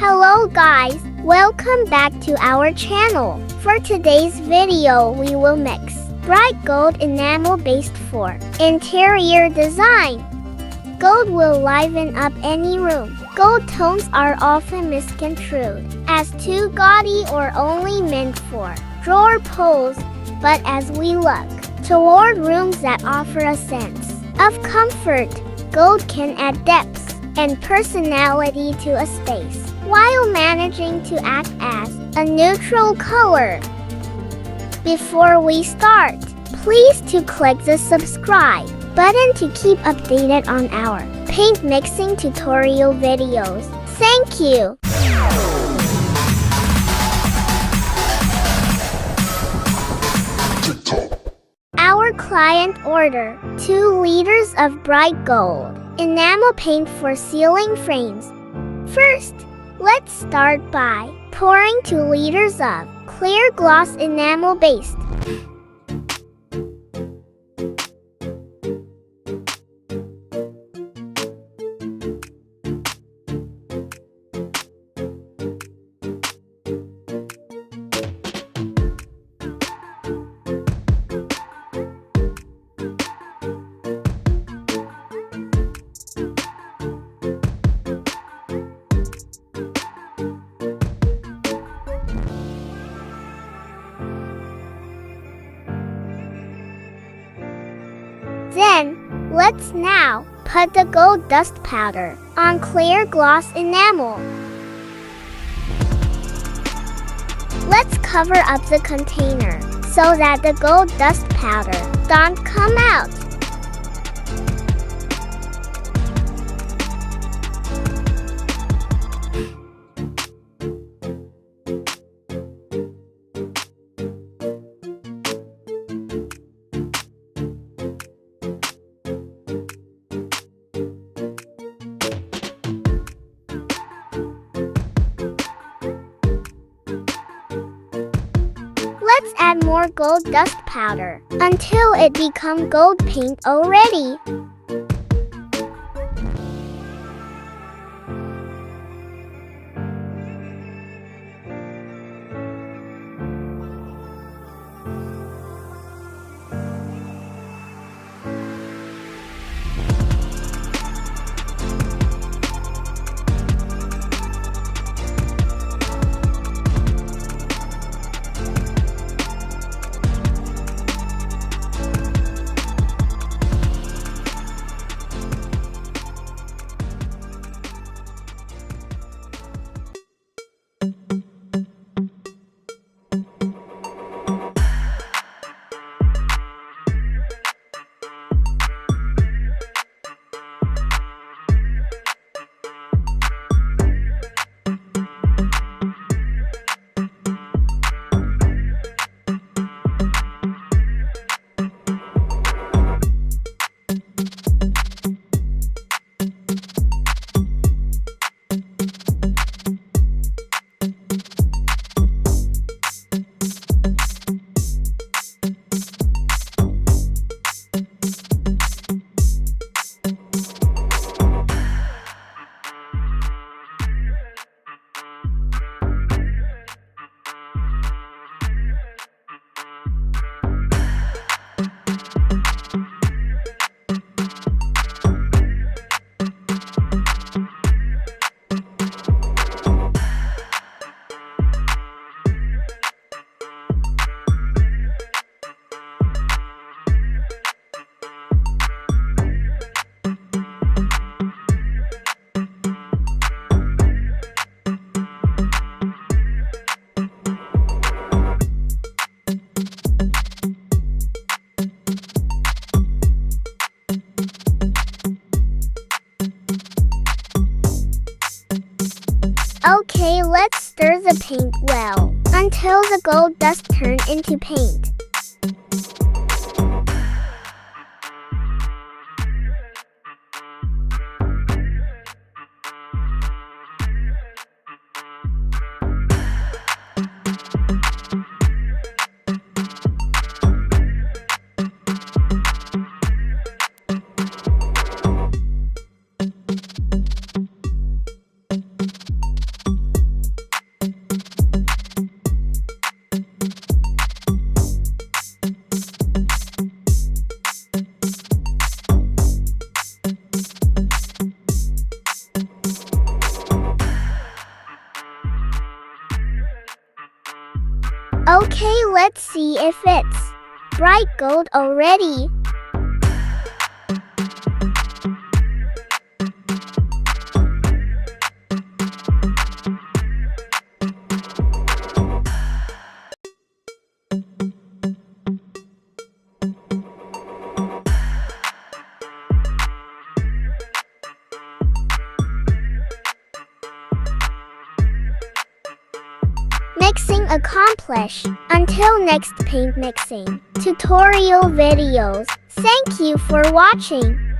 Hello guys, welcome back to our channel. For today's video we will mix bright gold enamel based for interior design. Gold will liven up any room. Gold tones are often misconstrued as too gaudy or only meant for drawer pulls, but as we look toward rooms that offer a sense of comfort, gold can add depth and personality to a space, while managing to act as a neutral color. Before we start, please to click the subscribe button to keep updated on our paint mixing tutorial videos. Thank you. Our client ordered 2 liters of bright gold enamel paint for ceiling frames. First, let's start by pouring 2 liters of clear gloss enamel based. Then, let's now put the gold dust powder on clear gloss enamel. Let's cover up the container so that the gold dust powder don't come out. Let's add more gold dust powder until it becomes gold paint already. Okay, let's stir the paint well until the gold dust turns into paint. Okay, let's see if it's bright gold already. Mixing accomplished. Until next paint mixing tutorial videos. Thank you for watching.